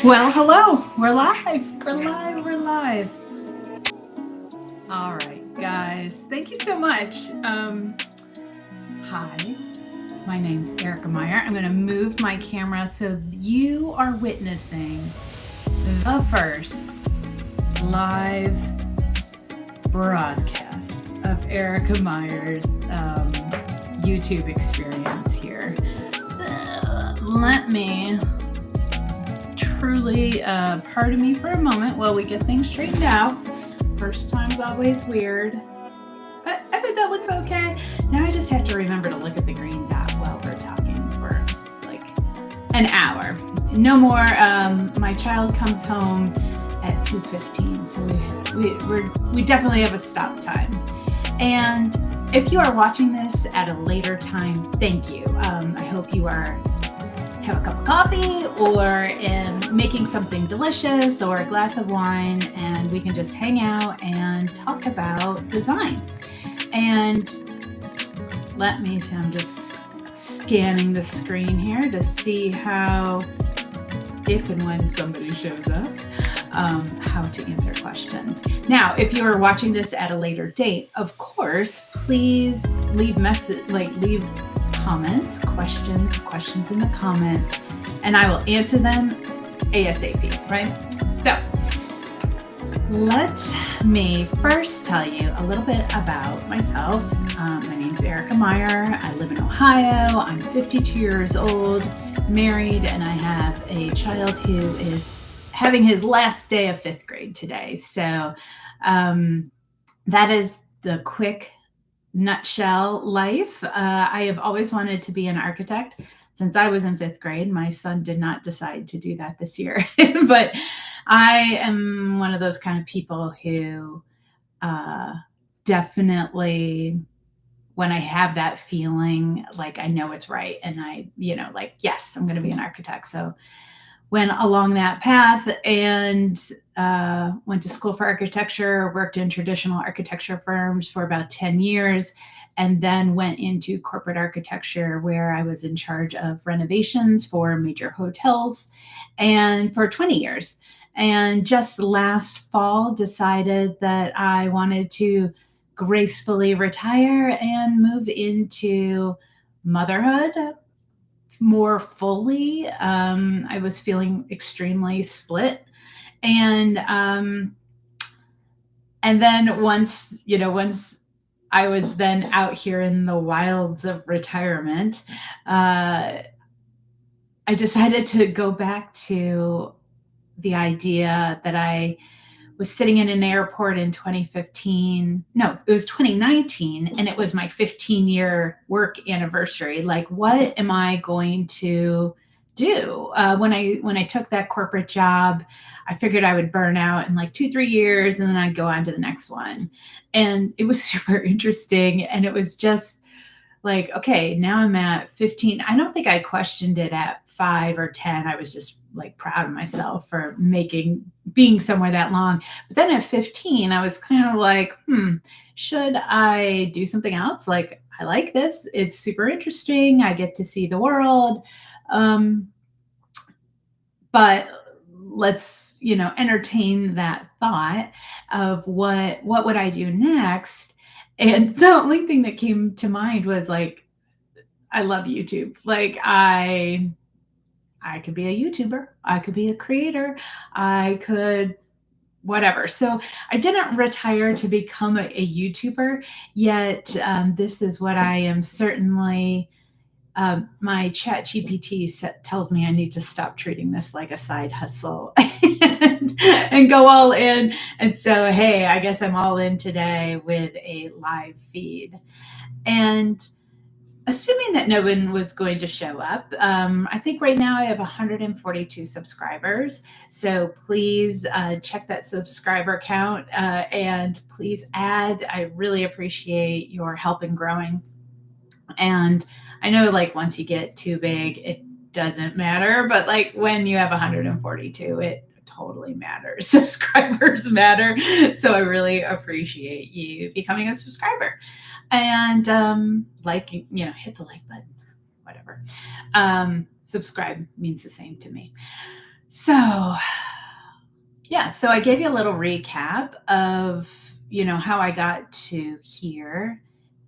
Well, hello. We're live. We're live. We're live. All right, guys. Thank you so much. Hi. My name's Erica Meyer. I'm going to move my camera so you are witnessing the first live broadcast of Erica Meyer's YouTube experience here. So let me truly pardon me for a moment while we get things straightened out. First time's always weird, but I think that looks okay. Now I just have to remember to look at the green dot while we're talking for like an hour. No more. My child comes home at 2:15, so we definitely have a stop time. And if you are watching this at a later time, thank you. I hope you are have a cup of coffee or making something delicious or a glass of wine, and we can just hang out and talk about design. And I'm just scanning the screen here to see how, if and when somebody shows up, how to answer questions. Now, if you are watching this at a later date, of course, please leave comments, questions in the comments, and I will answer them ASAP, right? So let me first tell you a little bit about myself. My name's Erica Meyer. I live in Ohio. I'm 52 years old, married, and I have a child who is having his last day of 5th grade today. So that is the quick nutshell life. I have always wanted to be an architect since I was in 5th grade. My son did not decide to do that this year, but I am one of those kind of people who definitely, when I have that feeling, like I know it's right, and yes, I'm going to be an architect. So went along that path and went to school for architecture, worked in traditional architecture firms for about 10 years, and then went into corporate architecture where I was in charge of renovations for major hotels and for 20 years. And just last fall decided that I wanted to gracefully retire and move into motherhood more fully. I was feeling extremely split. And then once I was then out here in the wilds of retirement, I decided to go back to the idea that I was sitting in an airport in 2015. No, it was 2019, and it was my 15-year work anniversary. Like, what am I going to do? When I took that corporate job, I figured I would burn out in like 2-3 years, and then I'd go on to the next one. And it was super interesting, and it was just like, okay, now I'm at 15. I don't think I questioned it at 5 or 10. I was just like proud of myself for being somewhere that long. But then at 15, I was kind of like, should I do something else? Like, I like this. It's super interesting. I get to see the world. But let's, entertain that thought of what would I do next? And the only thing that came to mind was like, I love YouTube. Like, I could be a YouTuber. I could be a creator. I could whatever. So I didn't retire to become a YouTuber yet. This is what I am certainly. My chat GPT tells me I need to stop treating this like a side hustle and go all in. And so, hey, I guess I'm all in today with a live feed. And assuming that no one was going to show up, I think right now I have 142 subscribers. So please check that subscriber count and please add. I really appreciate your help in growing. And I know, like, once you get too big, it doesn't matter. But like when you have 142, it totally matters. Subscribers matter. So I really appreciate you becoming a subscriber. And hit the like button, whatever. Subscribe means the same to me. So, yeah, so I gave you a little recap of, how I got to here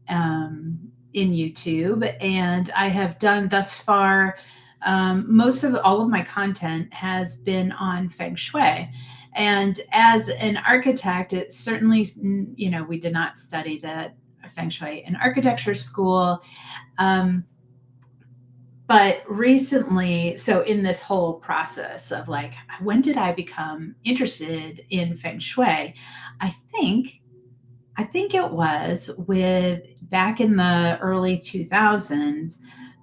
in YouTube. And I have done thus far, most of all of my content has been on feng shui. And as an architect, it certainly, we did not study the feng shui in architecture school. Um, but recently, so in this whole process of like, when did I become interested in feng shui? I think I think it was with back in the early 2000s,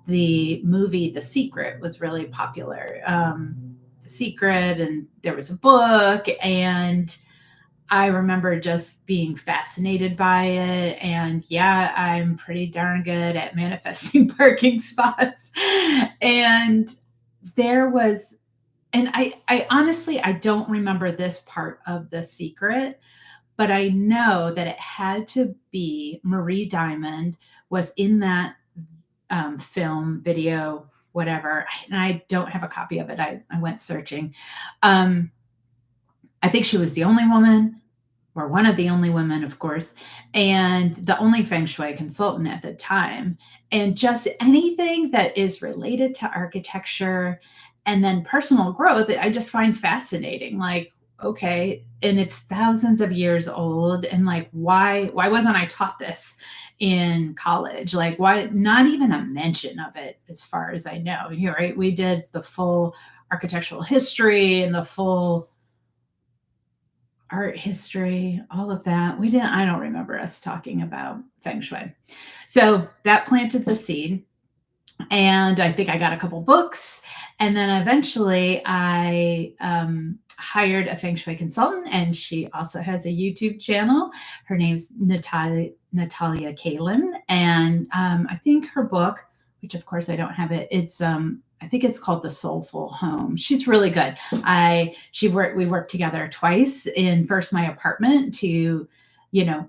the movie The Secret was really popular. The Secret, and there was a book, and I remember just being fascinated by it. And yeah, I'm pretty darn good at manifesting parking spots. And there was, and I honestly, I don't remember this part of The Secret, but I know that it had to be Marie Diamond was in that film, video, whatever. And I don't have a copy of it. I went searching. Um, I think she was the only woman, or one of the only women, of course, and the only feng shui consultant at the time. And just anything that is related to architecture and then personal growth, I just find fascinating. Like, okay, and it's thousands of years old, and like, why wasn't I taught this in college? Like, why not even a mention of it, as far as I know? You're right. We did the full architectural history and the full art history, all of that. I don't remember us talking about feng shui. So that planted the seed. And I think I got a couple books. And then eventually I hired a feng shui consultant, and she also has a YouTube channel. Her name's Natalia Kalin. And I think her book, which of course I don't have it, I think it's called The Soulful Home. She's really good. We worked together twice in first my apartment to,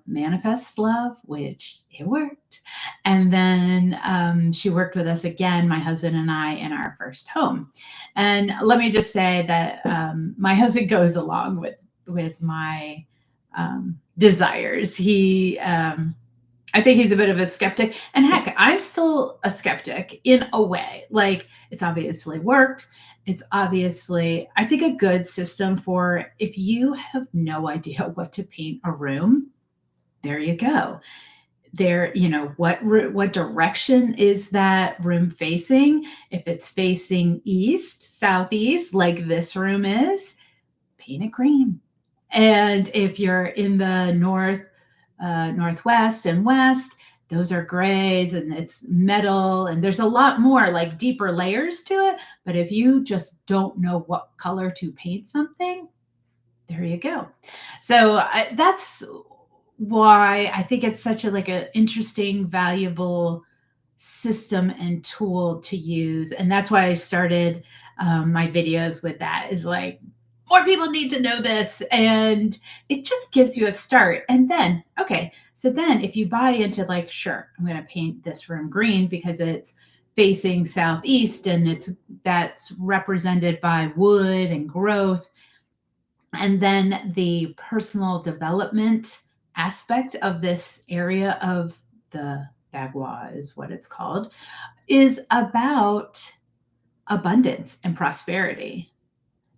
manifest love, which it worked. And then she worked with us again, my husband and I, in our first home. And let me just say that my husband goes along with my desires. I think he's a bit of a skeptic. And heck, I'm still a skeptic in a way. Like, it's obviously worked. It's obviously, I think, a good system for if you have no idea what to paint a room, there you go. What direction is that room facing? If it's facing east, southeast, like this room is, paint it green. And if you're in the northwest and west, those are grays and it's metal, and there's a lot more like deeper layers to it. But if you just don't know what color to paint something, there you go. So that's why I think it's such a like an interesting, valuable system and tool to use. And that's why I started my videos with that, is like, more people need to know this. And it just gives you a start. And then, okay, so then if you buy into like, sure, I'm going to paint this room green because it's facing southeast and that's represented by wood and growth. And then the personal development aspect of this area of the Bagua is what it's called, is about abundance and prosperity.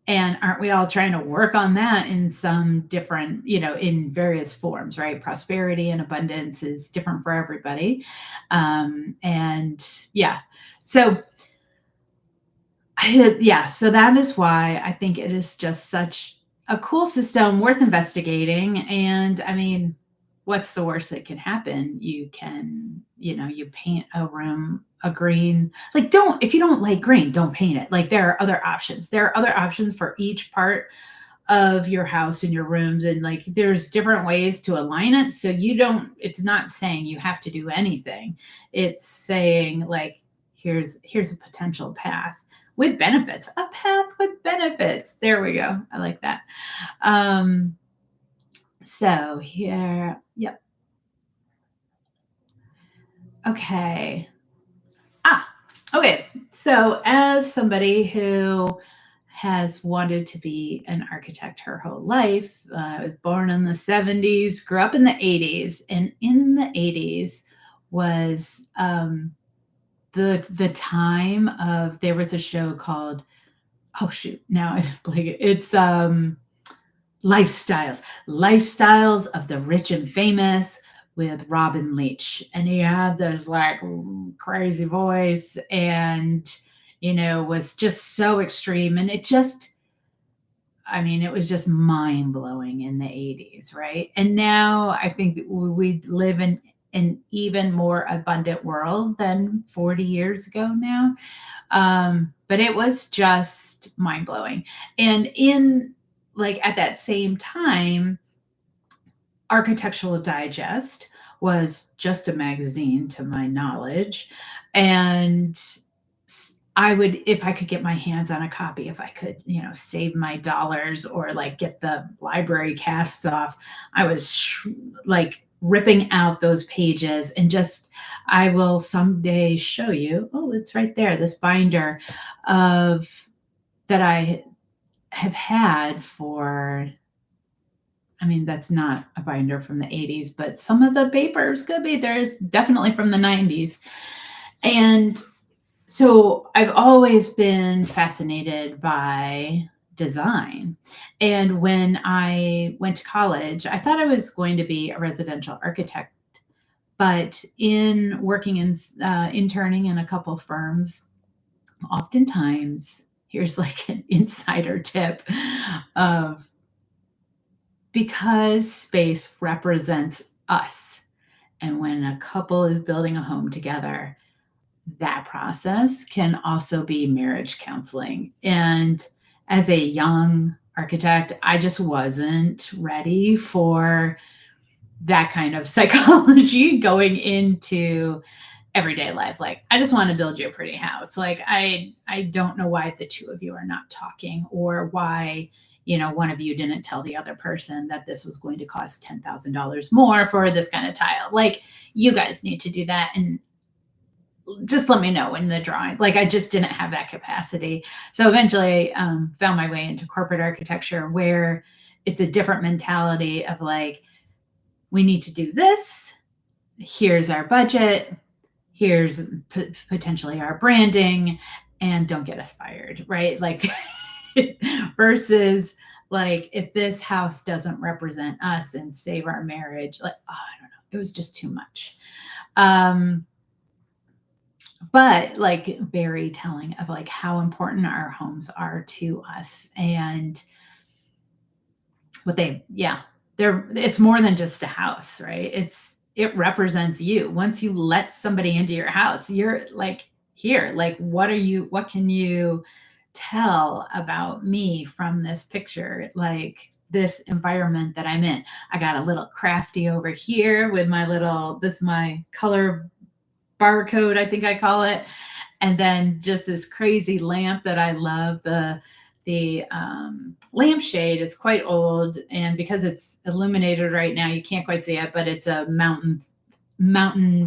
And aren't we all trying to work on that in some different, in various forms, right? Prosperity and abundance is different for everybody. And yeah, so yeah, so that is why I think it is just such a cool system worth investigating. And I mean, what's the worst that can happen? You paint a room a green. Like, if you don't like green, don't paint it. Like, there are other options. There are other options for each part of your house and your rooms. And like, there's different ways to align it. So it's not saying you have to do anything. It's saying like, here's a potential path with benefits, a path with benefits. There we go. I like that. So here, yep. Okay. Okay. So as somebody who has wanted to be an architect her whole life. I was born in the 70s, grew up in the 80s, and in the 80s was the time of there was a show called, oh shoot, now I blank it. It's Lifestyles of the Rich and Famous with Robin Leach. And he had this like crazy voice and, was just so extreme. And it was just mind blowing in the 80s, right? And now I think we live in an even more abundant world than 40 years ago now. But it was just mind blowing. And at that same time, Architectural Digest was just a magazine to my knowledge. And I would, if I could get my hands on a copy, if I could, save my dollars or like get the library casts off, I was like ripping out those pages and just, I will someday show you. Oh, it's right there. This binder of that I have had for, that's not a binder from the 80s, but some of the papers could be. There's definitely from the 90s. And so I've always been fascinated by design. And when I went to college, I thought I was going to be a residential architect. But in working in interning in a couple firms, oftentimes, here's like an insider tip of, because space represents us. And when a couple is building a home together, that process can also be marriage counseling. And as a young architect, I just wasn't ready for that kind of psychology going into everyday life. Like, I just want to build you a pretty house. Like, I don't know why the two of you are not talking, or why, one of you didn't tell the other person that this was going to cost $10,000 more for this kind of tile. Like, you guys need to do that. And just let me know in the drawing. Like, I just didn't have that capacity. So eventually found my way into corporate architecture, where it's a different mentality of like, we need to do this. Here's our budget. Here's potentially our branding, and don't get us fired, right? Like, versus like, if this house doesn't represent us and save our marriage, like, oh, I don't know. It was just too much. But like, very telling of like how important our homes are to us, and it's more than just a house, right? It represents you. Once you let somebody into your house, you're like, here, like, what can you tell about me from this picture? Like, this environment that I'm in. I got a little crafty over here with this is my color barcode, I think I call it. And then just this crazy lamp that I love. The lampshade is quite old, and because it's illuminated right now, you can't quite see it, but it's a mountain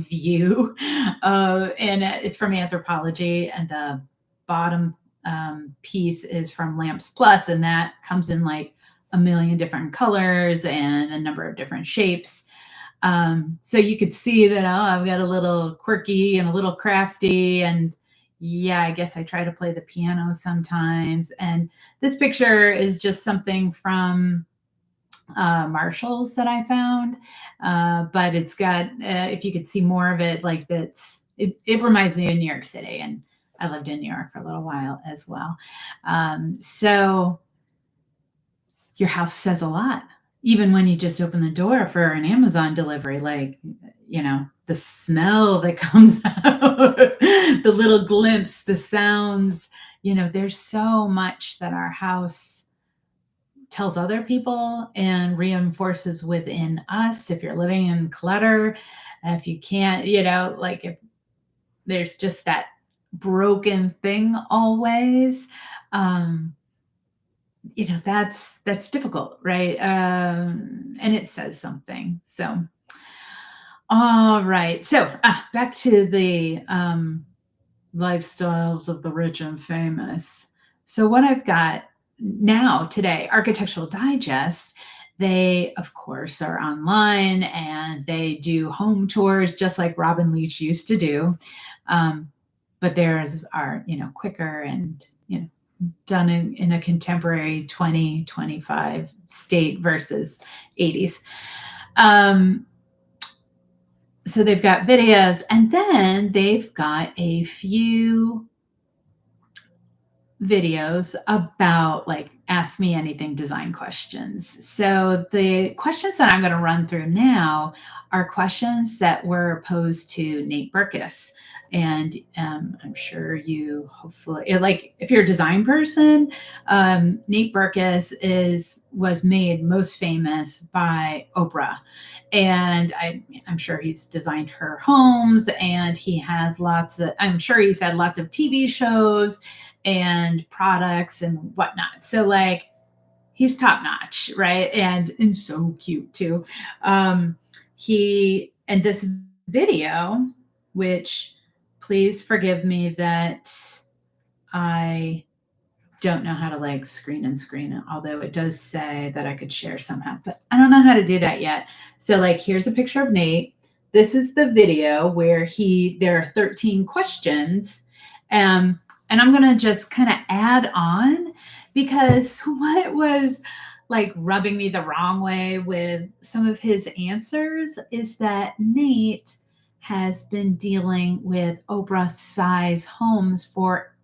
view. And it's from Anthropology, and the bottom piece is from Lamps Plus, and that comes in like a million different colors and a number of different shapes. So you could see that, I've got a little quirky and a little crafty, and yeah, I guess I try to play the piano sometimes. And this picture is just something from Marshall's that I found. But it's got, if you could see more of it, like it reminds me of New York City. And I lived in New York for a little while as well. So your house says a lot. Even when you just open the door for an Amazon delivery, like, the smell that comes out, the little glimpse, the sounds, there's so much that our house tells other people and reinforces within us. If you're living in clutter, if you can't, like, if there's just that broken thing always, that's difficult, right? And it says something. So, all right. So back to the lifestyles of the rich and famous. So what I've got now today, Architectural Digest, they of course are online and they do home tours just like Robin Leach used to do. Um, but theirs are, quicker and, done in a contemporary 2025 state versus 80s. Um, so they've got videos and then they've got a few videos about like ask me anything design questions. So the questions that I'm going to run through now are questions that were posed to Nate Berkus. And I'm sure you hopefully like if you're a design person, Nate Berkus was made most famous by Oprah, and I'm sure he's designed her homes, and he has I'm sure he's had lots of TV shows and products and whatnot. So like he's top notch, right? And so cute too. He and this video, which please forgive me that I don't know how to like screen and screen it, although it does say that I could share somehow, but I don't know how to do that yet. So like here's a picture of Nate. This is the video where there are 13 questions. And I'm gonna just kind of add on because what was like rubbing me the wrong way with some of his answers is that Nate has been dealing with Oprah size homes for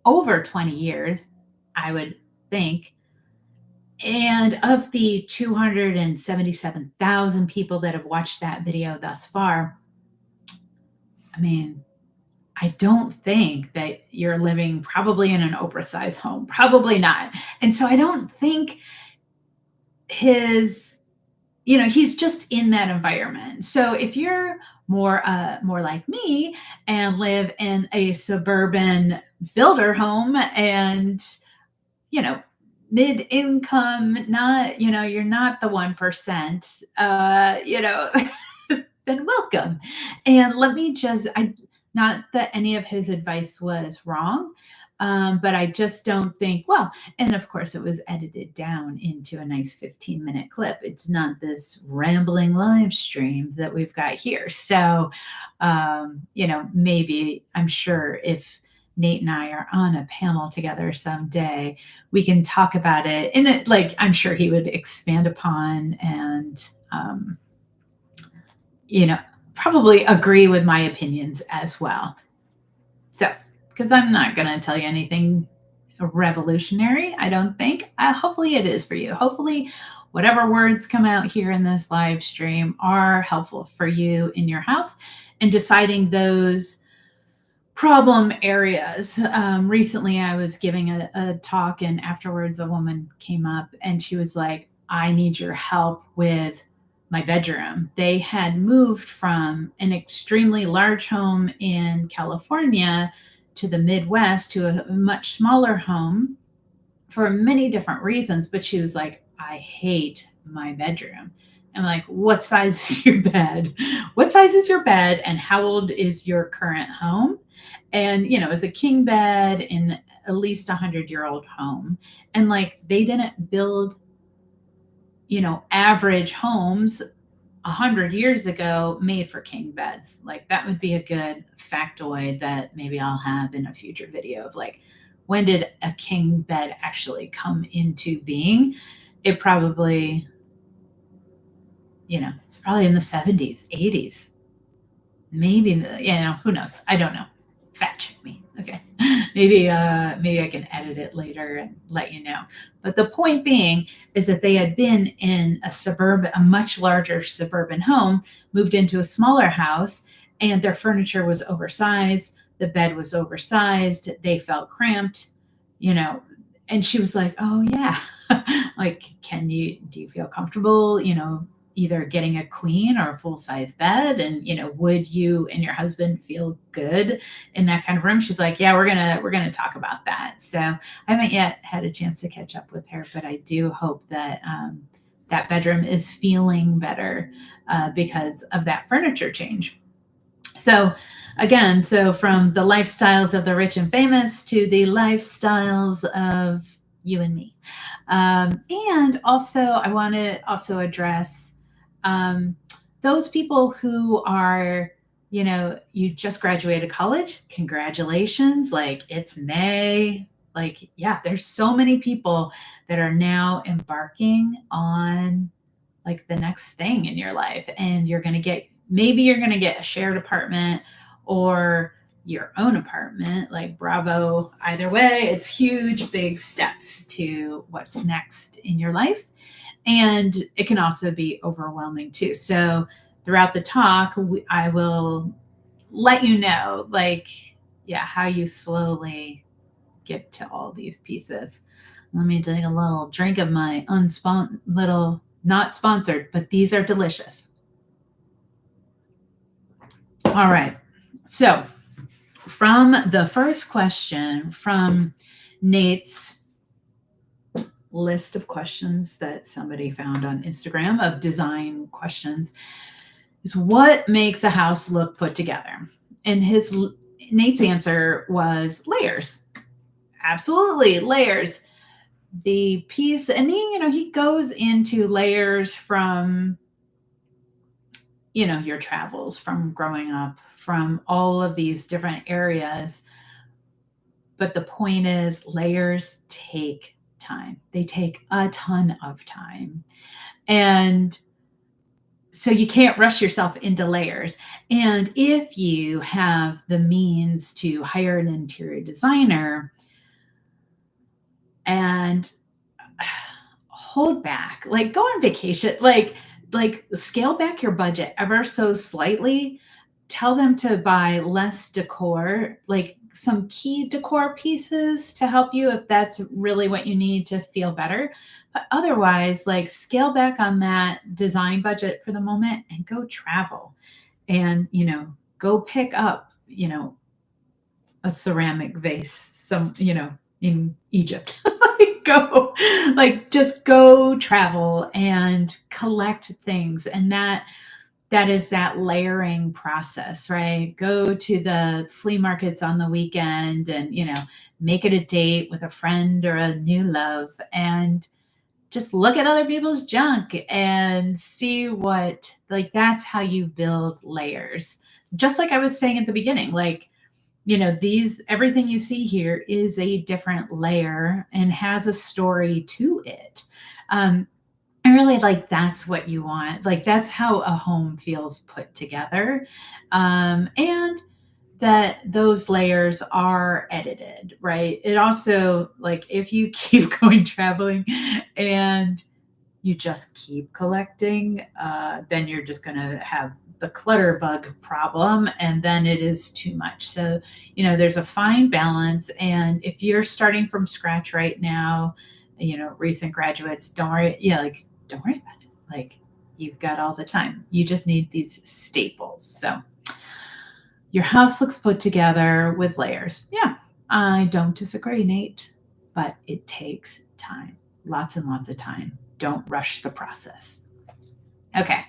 over 20 years, I would think. And of the 277,000 people that have watched that video thus far, I mean, I don't think that you're living probably in an Oprah size home. Probably not. And so I don't think he's just in that environment. So if you're more like me and live in a suburban builder home and you know, mid income, not, you're not the 1%, then welcome. And let me not that any of his advice was wrong, but I just don't think, well, and of course it was edited down into a nice 15-minute clip. It's not this rambling live stream that we've got here. So, maybe I'm sure if Nate and I are on a panel together someday, we can talk about it in it. Like I'm sure he would expand upon and, probably agree with my opinions as well. So, because I'm not going to tell you anything revolutionary, I don't think. Hopefully it is for you. Hopefully whatever words come out here in this live stream are helpful for you in your house and deciding those problem areas. Recently, I was giving a talk, and afterwards, a woman came up and she was like, I need your help with my bedroom. They had moved from an extremely large home in California to the Midwest to a much smaller home for many different reasons. But she was like, I hate my bedroom. I'm like, what size is your bed? What size is your bed? And how old is your current home? And, it's a king bed in at least 100-year-old home. And like, they didn't build, average homes 100 years ago made for king beds. Like that would be a good factoid that maybe I'll have in a future video of like, when did a king bed actually come into being? It probably, it's probably in the 70s, 80s, maybe, who knows? I don't know. Fact check me. Okay. Maybe I can edit it later and let you know. But the point being is that they had been in a much larger suburban home, moved into a smaller house, and their furniture was oversized. The bed was oversized. They felt cramped, and she was like, oh yeah, like, do you feel comfortable, either getting a queen or a full-size bed, and would you and your husband feel good in that kind of room? She's like, yeah, we're gonna talk about that. So I haven't yet had a chance to catch up with her, but I do hope that that bedroom is feeling better because of that furniture change. So again, so from the lifestyles of the rich and famous to the lifestyles of you and me. And also, I want to also address um, those people who are, you just graduated college. Congratulations. Like it's May. Like, yeah, there's so many people that are now embarking on like the next thing in your life. And maybe you're going to get a shared apartment or your own apartment. Like, bravo. Either way, it's huge, big steps to what's next in your life. And it can also be overwhelming too. So, throughout the talk, I will let you know, like, yeah, how you slowly get to all these pieces. Let me take a little drink of my little, not sponsored, but these are delicious. All right. So, from the first question from Nate's list of questions that somebody found on Instagram of design questions, is what makes a house look put together? And Nate's answer was layers. Absolutely, layers. The piece, and he goes into layers from your travels, from growing up, from all of these different areas. But the point is, layers take time. They take a ton of time. And so you can't rush yourself into layers. And if you have the means to hire an interior designer and hold back, like go on vacation, like scale back your budget ever so slightly. Tell them to buy less decor, like some key decor pieces to help you if that's really what you need to feel better. But otherwise, like scale back on that design budget for the moment and go travel and, go pick up, a ceramic vase, in Egypt. Just go travel and collect things. And that is that layering process, right? Go to the flea markets on the weekend and, make it a date with a friend or a new love and just look at other people's junk and see that's how you build layers. Just like I was saying at the beginning, like, everything you see here is a different layer and has a story to it. I really like that's what you want. Like that's how a home feels put together. And that those layers are edited, right? It also, like, if you keep going traveling and you just keep collecting, then you're just going to have the clutter bug problem, and then it is too much. So, there's a fine balance. And if you're starting from scratch right now, recent graduates, don't worry. Yeah, like, don't worry about it. Like, you've got all the time. You just need these staples. So, your house looks put together with layers. Yeah, I don't disagree, Nate, but it takes time, lots and lots of time. Don't rush the process. Okay.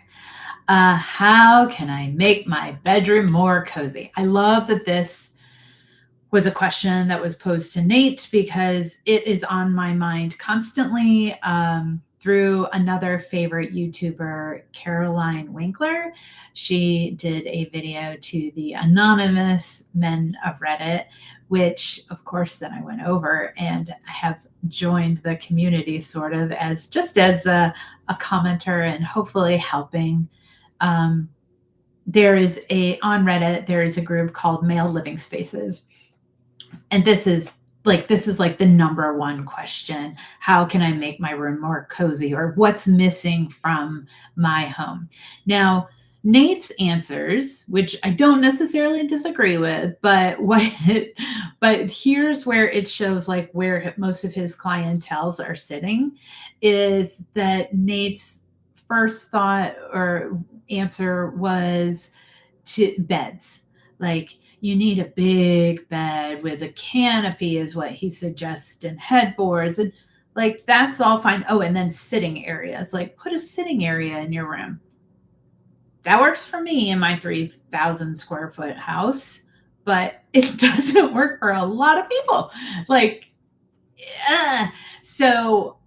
How can I make my bedroom more cozy? I love that this was a question that was posed to Nate because it is on my mind constantly. Through another favorite YouTuber, Caroline Winkler. She did a video to the anonymous men of Reddit, which of course then I went over and I have joined the community sort of as a commenter and hopefully helping. On Reddit, there is a group called Male Living Spaces. And this is like the number one question. How can I make my room more cozy, or what's missing from my home? Now, Nate's answers, which I don't necessarily disagree with, but here's where it shows like where most of his clientels are sitting, is that Nate's first thought or answer was to beds. Like, you need a big bed with a canopy is what he suggests, and headboards, and like that's all fine. Oh, and then sitting areas, like put a sitting area in your room. That works for me in my 3,000 square foot house, but it doesn't work for a lot of people. Like, uh, so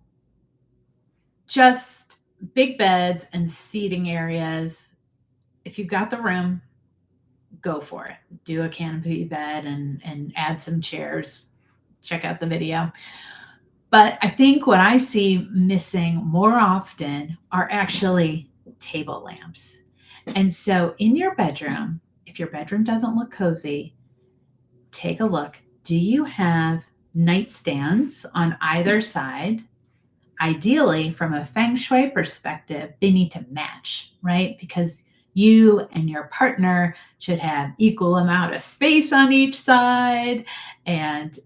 just big beds and seating areas. If you've got the room, go for it. Do a canopy bed and add some chairs. Check out the video. But I think what I see missing more often are actually table lamps. And so in your bedroom, if your bedroom doesn't look cozy, take a look. Do you have nightstands on either side? Ideally, from a feng shui perspective, they need to match, right? Because you and your partner should have equal amount of space on each side, and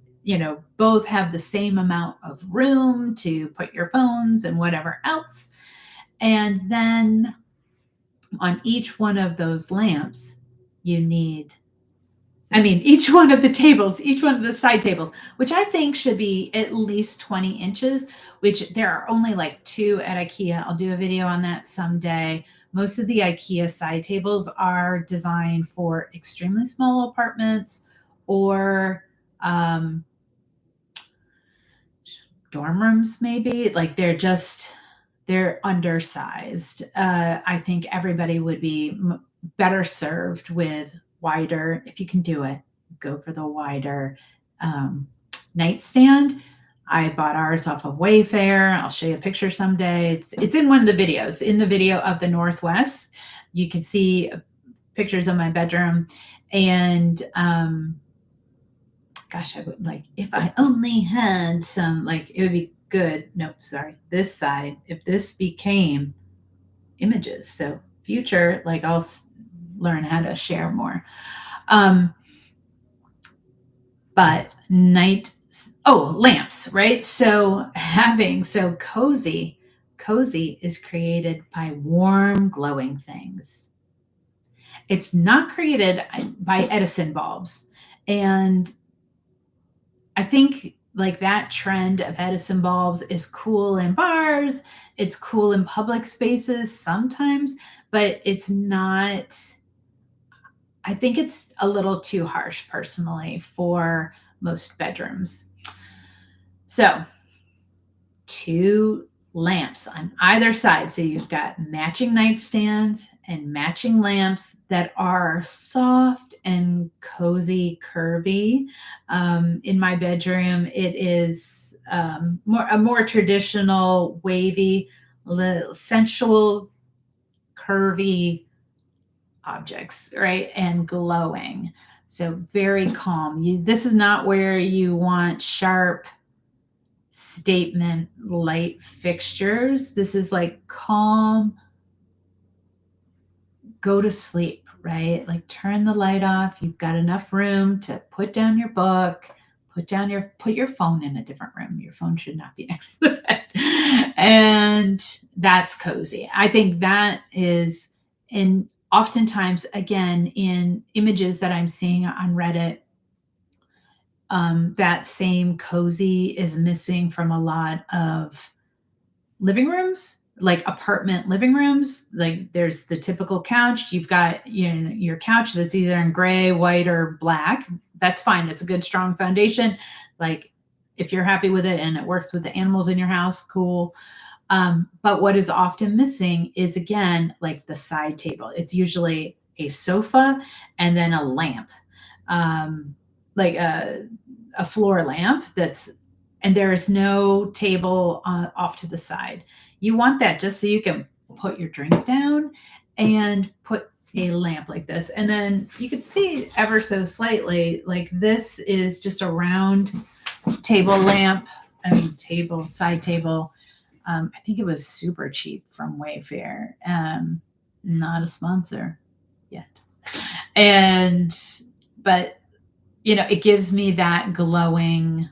both have the same amount of room to put your phones and whatever else. And then on each one of those lamps, you need, each one of the tables, each one of the side tables, which I think should be at least 20 inches, which there are only like 2 at IKEA. I'll do a video on that someday. Most of the IKEA side tables are designed for extremely small apartments or dorm rooms, maybe. Like they're undersized. I think everybody would be better served with wider. If you can do it, go for the wider nightstand. I bought ours off of Wayfair. I'll show you a picture someday. It's in one of the videos. In the video of the Northwest, you can see pictures of my bedroom. And gosh, I would like, if I only had some, like, it would be good. Nope, sorry. This side, if this became images. So future, like I'll learn how to share more. But lamps, right? So cozy is created by warm, glowing things. It's not created by Edison bulbs. And I think like that trend of Edison bulbs is cool in bars. It's cool in public spaces sometimes, but it's not. I think it's a little too harsh personally for most bedrooms. So 2 lamps on either side. So you've got matching nightstands and matching lamps that are soft and cozy, curvy. In my bedroom, it is a more traditional, wavy, little sensual, curvy objects, right? And glowing. So very calm. This is not where you want sharp statement light fixtures. This is like calm, go to sleep, right? Like turn the light off. You've got enough room to put down your book, put your phone in a different room. Your phone should not be next to the bed. And that's cozy. I think that is, in oftentimes, again, in images that I'm seeing on Reddit, that same cozy is missing from a lot of living rooms, like apartment living rooms. Like there's the typical couch. You've got your couch that's either in gray, white, or black. That's fine. It's a good, strong foundation. Like if you're happy with it and it works with the animals in your house, cool. But what is often missing is, again, like the side table. It's usually a sofa and then a lamp, like a floor lamp and there is no table off to the side. You want that just so you can put your drink down and put a lamp like this. And then you can see ever so slightly, like this is just a round table lamp. Side table. I think it was super cheap from Wayfair. Not a sponsor yet. But it gives me that glowing,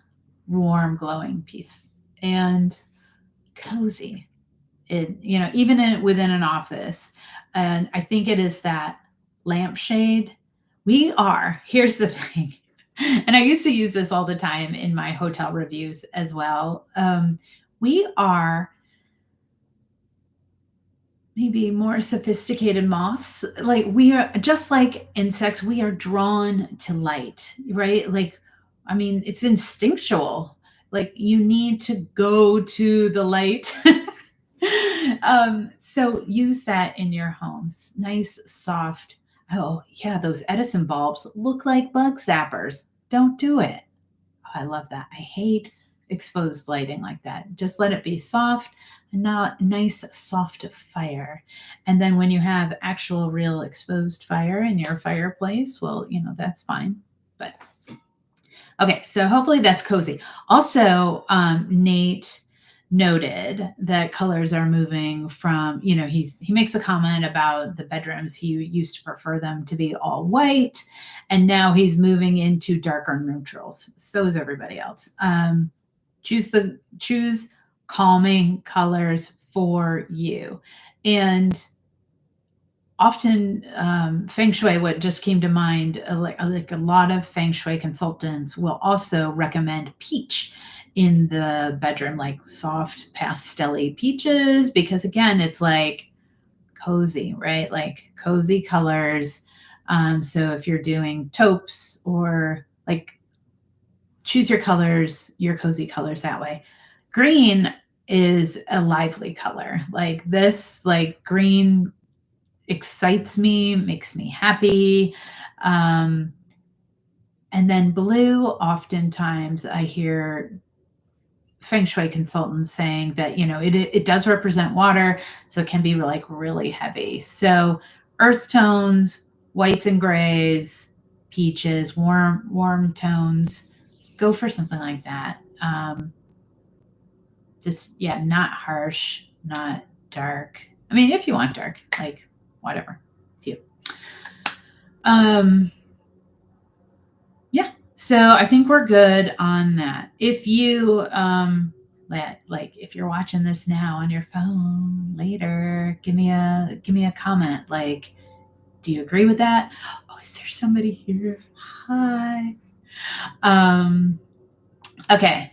warm, glowing piece and cozy. Even within an office. And I think it is that lampshade. Here's the thing. And I used to use this all the time in my hotel reviews as well. We are maybe more sophisticated moths. Like we are just like insects, we are drawn to light, right? Like, I mean, it's instinctual. Like you need to go to the light. So use that in your homes. Nice, soft. Oh, yeah, those Edison bulbs look like bug zappers. Don't do it. Oh, I love that. I hate exposed lighting like that. Just let it be soft and not nice, soft fire. And then when you have actual, real exposed fire in your fireplace, well, that's fine. But okay, so hopefully that's cozy. Also, Nate noted that colors are moving from, he makes a comment about the bedrooms. He used to prefer them to be all white, and now he's moving into darker neutrals. So is everybody else. Choose calming colors for you. And often feng shui, what just came to mind, like a lot of feng shui consultants will also recommend peach in the bedroom, like soft pastel-y peaches, because again, it's like cozy, right? Like cozy colors. So if you're doing taupes, or like, choose your colors, your cozy colors that way. Green is a lively color. Like this, like green excites me, makes me happy. Um, and then blue, oftentimes I hear feng shui consultants saying that, it does represent water, so it can be like really heavy. So earth tones, whites and grays, peaches, warm tones, go for something like that. Just, yeah, not harsh, not dark. I mean, if you want dark, like whatever, it's you. Yeah, so I think we're good on that. If you like if you're watching this now on your phone later, give me a comment. Like, do you agree with that? Oh, is there somebody here? Hi. Okay.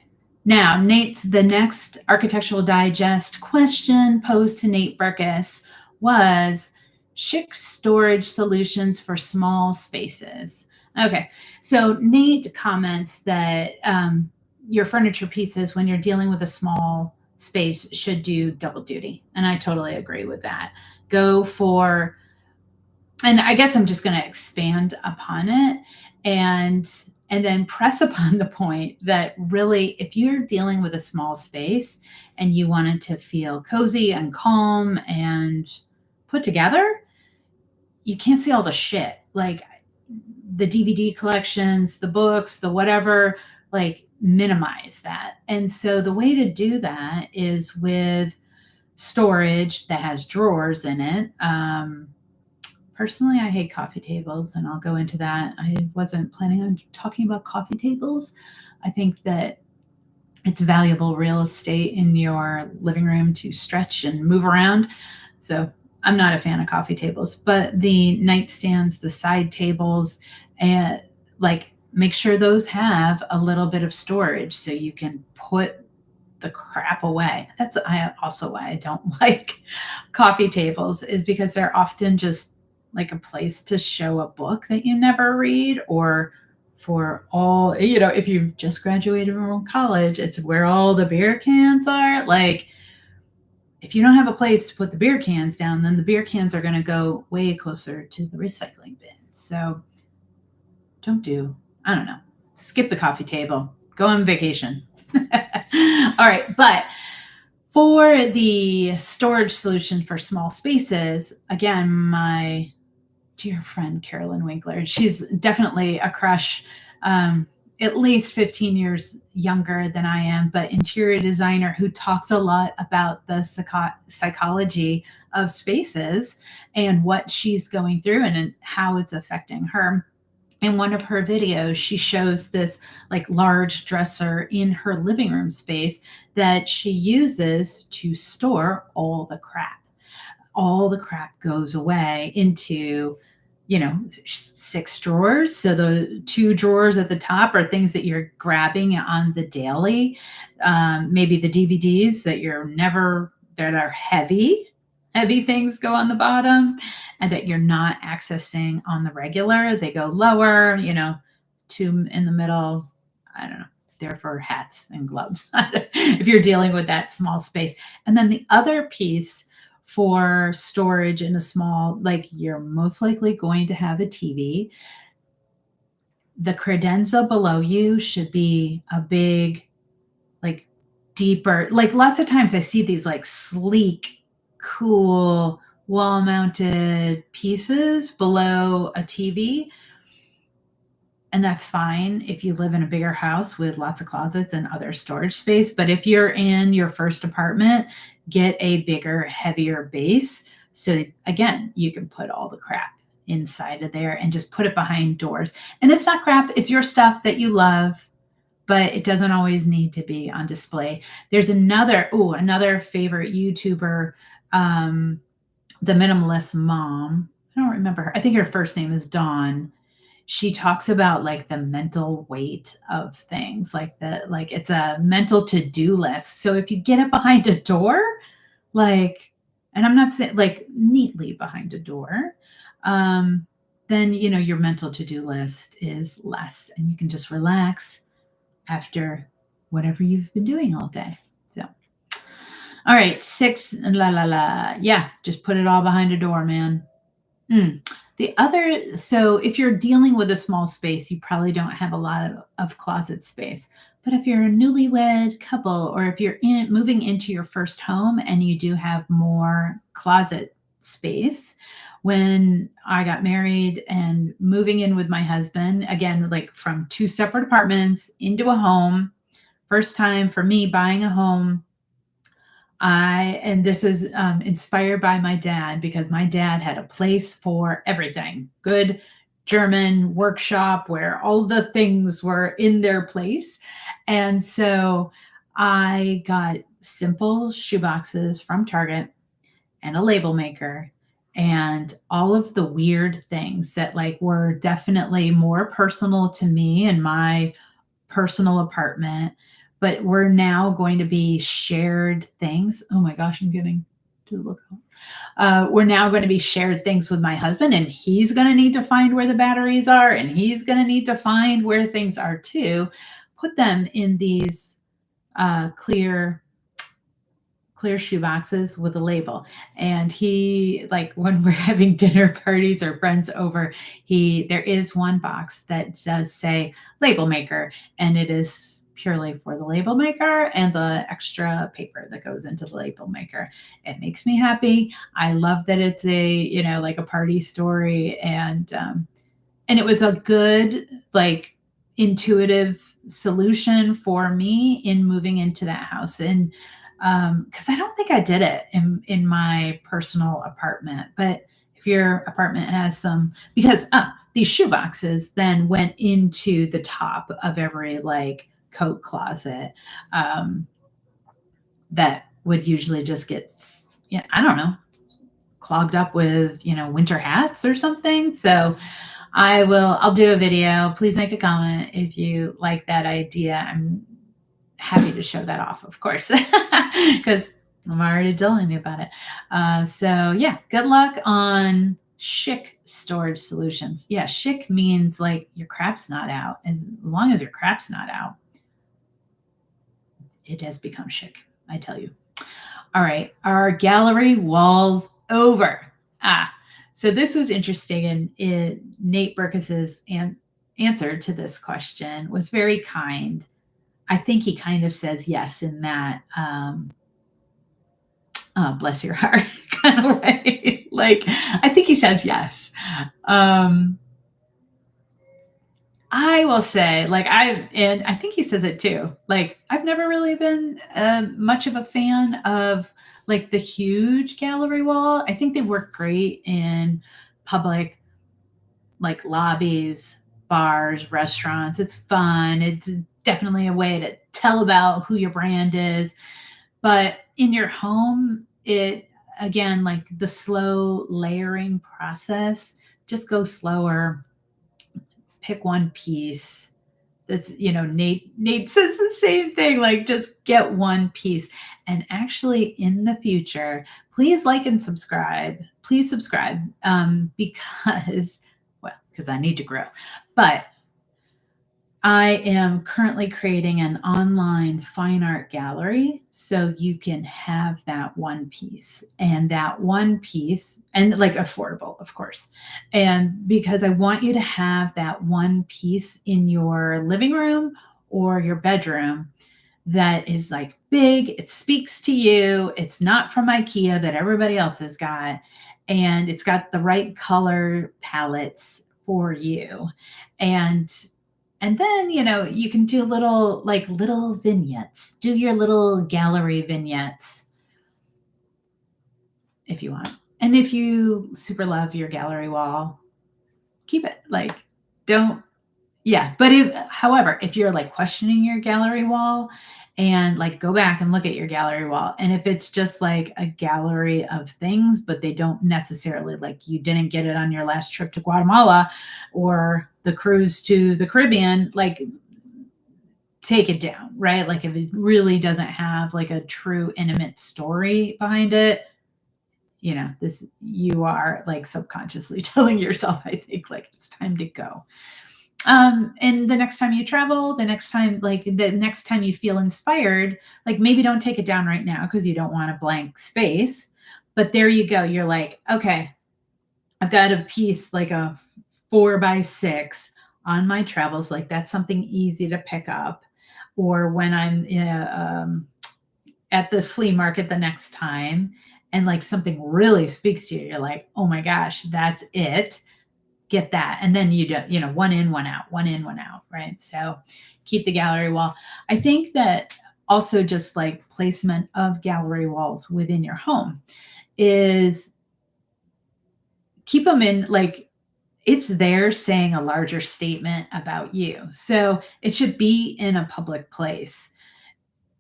Now, the next Architectural Digest question posed to Nate Berkus was chic storage solutions for small spaces. Okay, so Nate comments that your furniture pieces, when you're dealing with a small space, should do double duty. And I totally agree with that. Go for, and I guess I'm just going to expand upon it and then press upon the point that really, if you're dealing with a small space and you want it to feel cozy and calm and put together, you can't see all the shit, like the DVD collections, the books, the whatever, like minimize that. And so the way to do that is with storage that has drawers in it. Personally, I hate coffee tables, and I'll go into that. I wasn't planning on talking about coffee tables. I think that it's valuable real estate in your living room to stretch and move around. So I'm not a fan of coffee tables, but the nightstands, the side tables, and like make sure those have a little bit of storage so you can put the crap away. That's also why I don't like coffee tables, is because they're often just like a place to show a book that you never read, or for all, if you've just graduated from college, it's where all the beer cans are. Like, if you don't have a place to put the beer cans down, then the beer cans are going to go way closer to the recycling bin. So I don't know, skip the coffee table, go on vacation. All right. But for the storage solution for small spaces, again, my dear friend Carolyn Winkler, she's definitely a crush, at least 15 years younger than I am, but interior designer who talks a lot about the psychology of spaces and what she's going through and how it's affecting her. In one of her videos, she shows this like large dresser in her living room space that she uses to store all the crap. All the crap goes away into, 6 drawers. So the 2 drawers at the top are things that you're grabbing on the daily. Maybe the DVDs that that are heavy heavy things go on the bottom and that you're not accessing on the regular. They go lower, two in the middle. I don't know. They're for hats and gloves if you're dealing with that small space. And then the other piece for storage in a small, like you're most likely going to have a TV. The credenza below you should be a big, like deeper, like lots of times I see these like sleek, cool wall mounted pieces below a TV. And that's fine if you live in a bigger house with lots of closets and other storage space. But if you're in your first apartment, get a bigger, heavier base. So again, you can put all the crap inside of there and just put it behind doors. And it's not crap, it's your stuff that you love, but it doesn't always need to be on display. There's another favorite YouTuber, the Minimalist Mom. I don't remember her. I think her first name is Dawn. She talks about like the mental weight of things, like it's a mental to-do list. So if you get it behind a door, like, and I'm not saying like neatly behind a door, then your mental to-do list is less and you can just relax after whatever you've been doing all day. So, all right, 6, yeah, just put it all behind a door, man. So if you're dealing with a small space, you probably don't have a lot of closet space. But if you're a newlywed couple, or if you're moving into your first home and you do have more closet space, when I got married and moving in with my husband, again, like from 2 separate apartments into a home, first time for me buying a home, and this is inspired by my dad, because my dad had a place for everything. Good German workshop where all the things were in their place. And so I got simple shoe boxes from Target and a label maker and all of the weird things that like were definitely more personal to me and my personal apartment, but we're now going to be shared things. Oh my gosh, I'm getting to look. We're now going to be shared things with my husband, and he's going to need to find where the batteries are, and he's going to need to find where things are too. Put them in these clear shoe boxes with a label. And he, like when we're having dinner parties or friends over, there is one box that does say label maker, and it is purely for the label maker and the extra paper that goes into the label maker. It makes me happy. I love that it's like a party story, and it was a good, like, intuitive solution for me in moving into that house. And because I don't think I did it in my personal apartment, but if your apartment has some, because these shoe boxes then went into the top of every like coat closet, that would usually just get, I don't know, clogged up with winter hats or something. So I'll do a video. Please make a comment if you like that idea. I'm happy to show that off, of course, because I'm already telling you about it. So yeah, good luck on chic storage solutions. Yeah, chic means like your crap's not out. As long as your crap's not out, it has become chic, I tell you. All right, our gallery walls over. So this was interesting, and Nate Berkus's answer to this question was very kind. I think he kind of says yes in that, oh, bless your heart kind of way. Like, I think he says yes. I will say, like, and I think he says it too. Like, I've never really been much of a fan of like the huge gallery wall. I think they work great in public, like lobbies, bars, restaurants. It's fun. It's definitely a way to tell about who your brand is. But in your home, it, again, like the slow layering process, just go slower, pick one piece, That's, Nate says the same thing, like just get one piece. And actually in the future, please like and subscribe. Please subscribe, because, well, because I need to grow. But I am currently creating an online fine art gallery so you can have that one piece, and that one piece, and like affordable, of course. And because I want you to have that one piece in your living room or your bedroom that is like big, it speaks to you, it's not from IKEA that everybody else has got, and it's got the right color palettes for you. And then, you can do little vignettes. Do your little gallery vignettes if you want. And if you super love your gallery wall, keep it. Like, don't, yeah. But however, if you're like questioning your gallery wall, and like go back and look at your gallery wall, and if it's just like a gallery of things, but they don't necessarily, like, you didn't get it on your last trip to Guatemala or the cruise to the Caribbean, like, take it down, right? Like if it really doesn't have like a true intimate story behind it, you are like subconsciously telling yourself, I think, like it's time to go. And the next time you travel, the next time you feel inspired, like maybe don't take it down right now because you don't want a blank space. But there you go. You're like, okay, I've got a piece like a 4x6 on my travels. Like that's something easy to pick up. Or when I'm at the flea market the next time, and like something really speaks to you, you're like, oh my gosh, that's it. Get that. And then one in, one out, one in, one out, right? So keep the gallery wall. I think that also just like placement of gallery walls within your home is keep them in, like, it's there saying a larger statement about you. So it should be in a public place.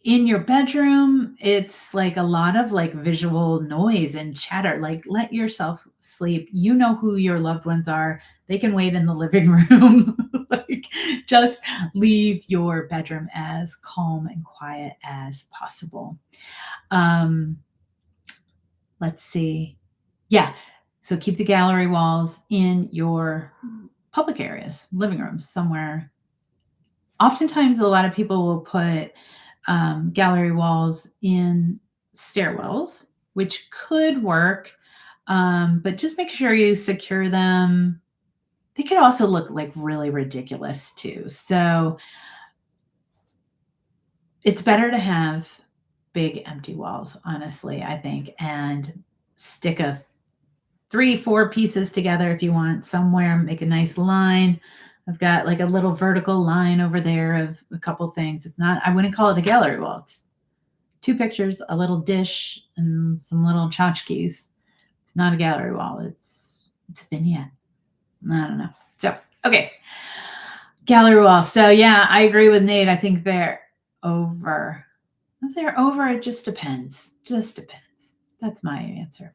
In your bedroom, it's like a lot of like visual noise and chatter. Like let yourself sleep. You know who your loved ones are. They can wait in the living room. Like just leave your bedroom as calm and quiet as possible. Let's see. Yeah. So keep the gallery walls in your public areas, living rooms, somewhere. Oftentimes, a lot of people will put gallery walls in stairwells, which could work, but just make sure you secure them. They could also look like really ridiculous too. So it's better to have big empty walls, honestly, I think, and stick 3-4 pieces together if you want somewhere, make a nice line. I've got like a little vertical line over there of a couple things. I wouldn't call it a gallery wall. It's 2 pictures, a little dish, and some little tchotchkes. It's not a gallery wall. It's a vignette. I don't know. So, okay. Gallery wall. So yeah, I agree with Nate. I think they're over. If they're over, it just depends. Just depends. That's my answer.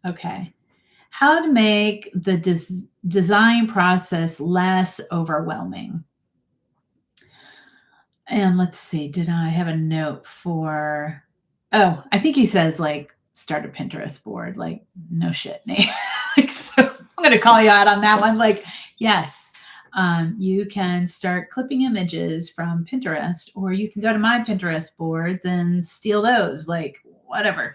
Okay. How to make the design process less overwhelming. And let's see, did I have a note for, I think he says like start a Pinterest board. Like, no shit, Nate. Like, so I'm going to call you out on that one. Like, yes, you can start clipping images from Pinterest, or you can go to my Pinterest boards and steal those, like whatever.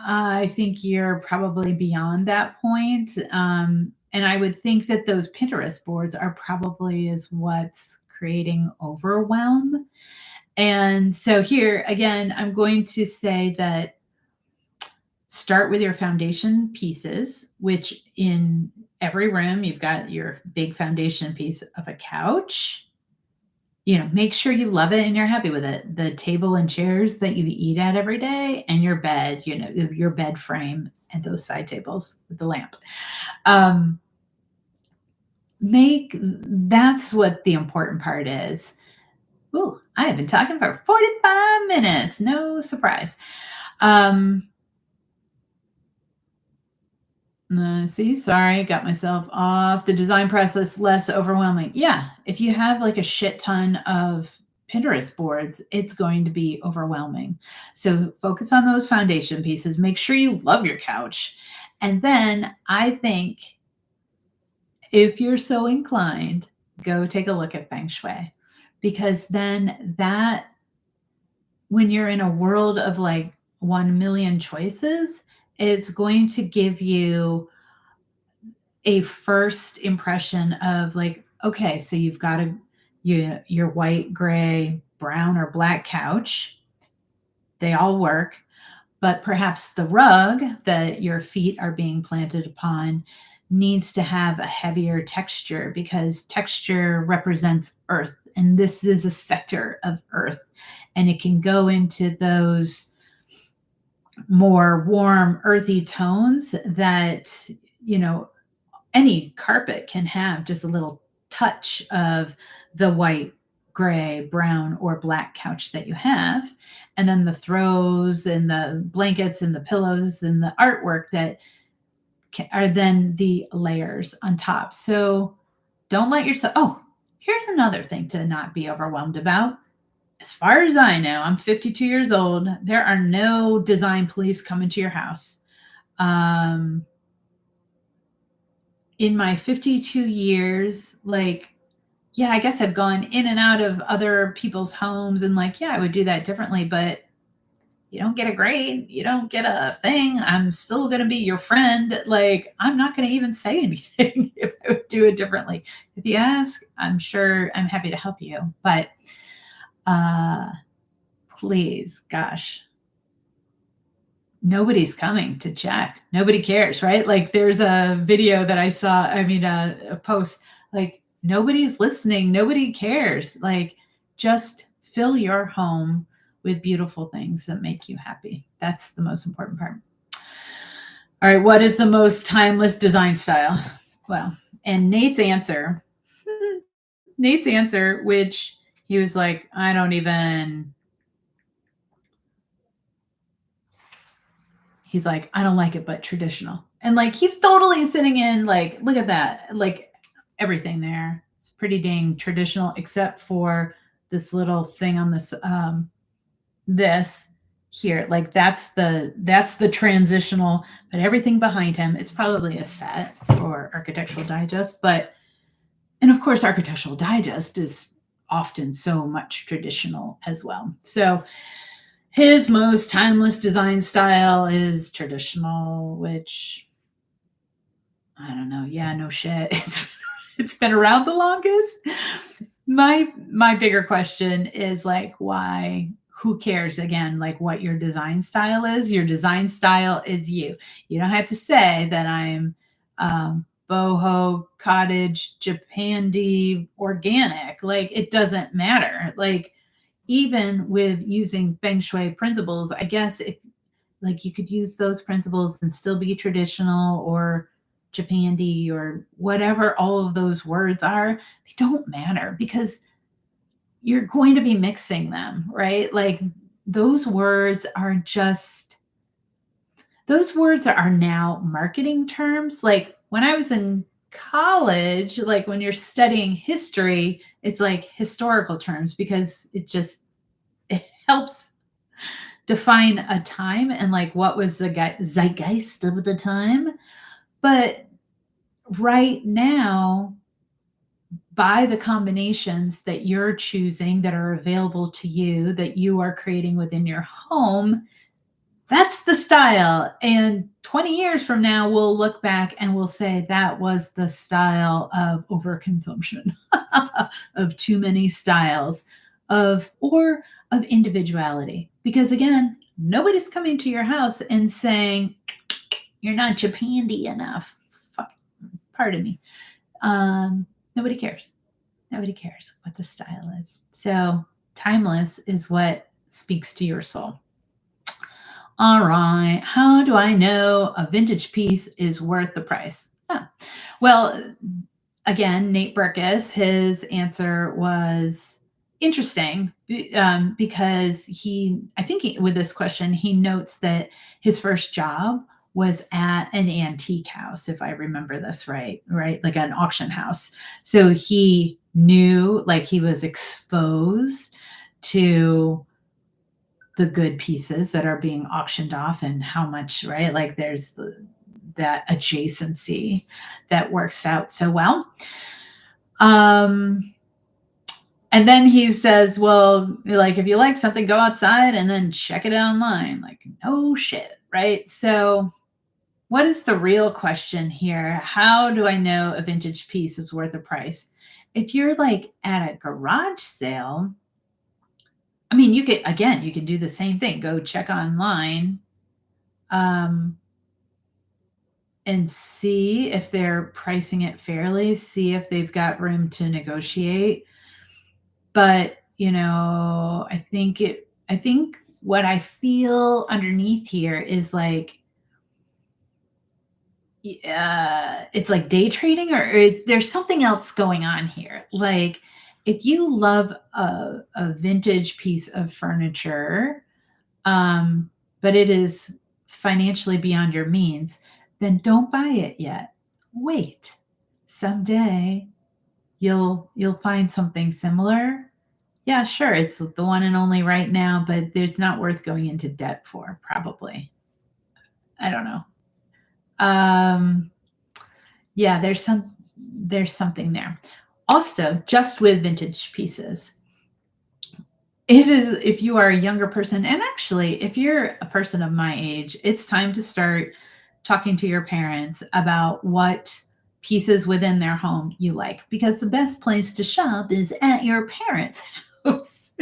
I think you're probably beyond that point. And I would think that those Pinterest boards are probably is what's creating overwhelm. And so here again, I'm going to say that start with your foundation pieces, which in every room, you've got your big foundation piece of a couch. Make sure you love it and you're happy with it. The table and chairs that you eat at every day, and your bed, your bed frame and those side tables with the lamp. That's what the important part is. Ooh, I have been talking for 45 minutes. No surprise. See, sorry, got myself off the design process less overwhelming. Yeah, if you have like a shit ton of Pinterest boards, it's going to be overwhelming. So focus on those foundation pieces. Make sure you love your couch. And then I think if you're so inclined, go take a look at Feng Shui because then that when you're in a world of like 1 million choices, it's going to give you a first impression of like, okay, so you've got your white, gray, brown, or black couch. They all work, but perhaps the rug that your feet are being planted upon needs to have a heavier texture because texture represents earth. And this is a sector of earth. And it can go into those more warm, earthy tones that, you know, any carpet can have just a little touch of the white, gray, brown, or black couch that you have. And then the throws and the blankets and the pillows and the artwork that are then the layers on top. So don't let yourself, oh, here's another thing to not be overwhelmed about. As far as I know, I'm 52 years old. There are no design police coming to your house. Um, in my 52 years, like, yeah, I guess I've gone in and out of other people's homes and like, yeah, I would do that differently, but you don't get a grade, you don't get a thing. I'm still going to be your friend. Like, I'm not going to even say anything if I would do it differently. If you ask, I'm sure I'm happy to help you. But uh, please, gosh, nobody's coming to check. Nobody cares, right? Like there's a video that I saw, I mean, a post, like nobody's listening. Nobody cares. Like just fill your home with beautiful things that make you happy. That's the most important part. All right. What is the most timeless design style? Well, and Nate's answer, which he was like, I don't even, he's like, I don't like it, but traditional. And like, he's totally sitting in, like, look at that. Like, everything there. It's pretty dang traditional, except for this little thing on this here. Like, that's the transitional, but everything behind him, it's probably a set for Architectural Digest. But, and of course, Architectural Digest is often so much traditional as well. So, his most timeless design style is traditional, which I don't know. Yeah, no shit. It's been around the longest. My bigger question is like why who cares again like what your design style is? Your design style is you. You don't have to say that I'm boho, cottage, japandi, organic. Like it doesn't matter. Like even with using feng shui principles, I guess if like you could use those principles and still be traditional or Japandi or whatever all of those words are, they don't matter because you're going to be mixing them, right? Like those words are just those words are now marketing terms. Like when I was in college, like when you're studying history, it's like historical terms because it helps define a time and like what was the zeitgeist of the time. But right now, by the combinations that you're choosing that are available to you, that you are creating within your home, that's the style. And 20 years from now, we'll look back and we'll say that was the style of overconsumption, of too many styles, or of individuality. Because again, nobody's coming to your house and saying, you're not Japandi enough. Fuck, pardon me. Nobody cares. Nobody cares what the style is. So timeless is what speaks to your soul. All right. How do I know a vintage piece is worth the price? Huh. Well, again, Nate Berkus, his answer was interesting because I think with this question, he notes that his first job was at an antique house, if I remember this right, right? Like an auction house. So he knew, like he was exposed to the good pieces that are being auctioned off and how much, right? Like there's that adjacency that works out so well. Um, and then he says, well, like if you like something, go outside and then check it online. Like, no shit, right? So, what is the real question here? How do I know a vintage piece is worth a price? If you're like at a garage sale, I mean, you could, again, you can do the same thing. Go check online um, and see if they're pricing it fairly, see if they've got room to negotiate. But, I think what I feel underneath here is like, it's like day trading or there's something else going on here. Like if you love a vintage piece of furniture, um, but it is financially beyond your means, then don't buy it yet. Wait. Someday you'll find something similar. Yeah, sure, it's the one and only right now, but it's not worth going into debt for, probably. I don't know. Um, yeah, there's something there. Also, just with vintage pieces, it is if you are a younger person, and actually, if you're a person of my age, it's time to start talking to your parents about what pieces within their home you like, because the best place to shop is at your parents' house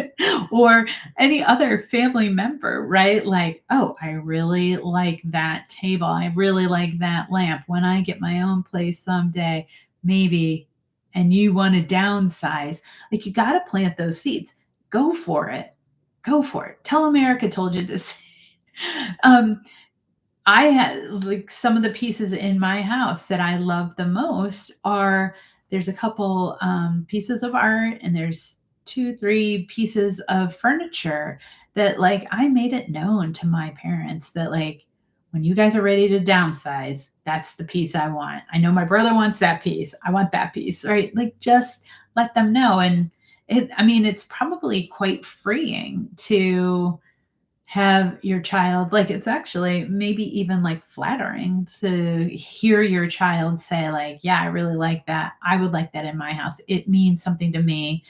or any other family member, right? Like, oh, I really like that table. I really like that lamp. When I get my own place someday, maybe, and you want to downsize, like you got to plant those seeds. Go for it. Go for it. Tell America told you to say. Um, I had like some of the pieces in my house that I love the most are there's a couple pieces of art and there's two, three pieces of furniture that like I made it known to my parents that like when you guys are ready to downsize, that's the piece I want. I know my brother wants that piece. I want that piece, right? Like just let them know. And I mean, it's probably quite freeing to have your child like it's actually maybe even like flattering to hear your child say like yeah I really like that, I would like that in my house, it means something to me.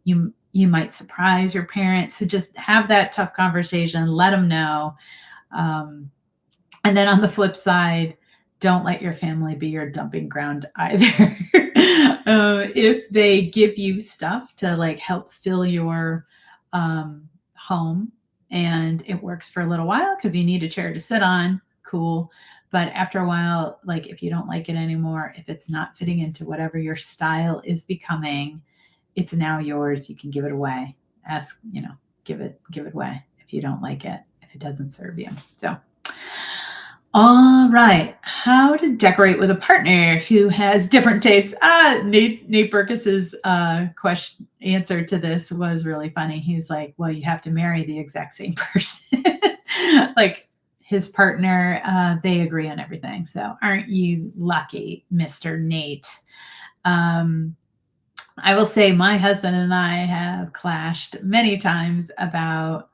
You might surprise your parents, so just have that tough conversation, let them know. um, and then on the flip side, don't let your family be your dumping ground either. If they give you stuff to like help fill your home and it works for a little while because you need a chair to sit on, cool. But after a while, like if you don't like it anymore, if it's not fitting into whatever your style is becoming, it's now yours. You can give it away. Ask, give it away if you don't like it, if it doesn't serve you. So all right. How to decorate with a partner who has different tastes. Nate Berkus's question answer to this was really funny. He's like, well, you have to marry the exact same person. Like his partner, they agree on everything. So aren't you lucky, Mr. Nate? I will say my husband and I have clashed many times about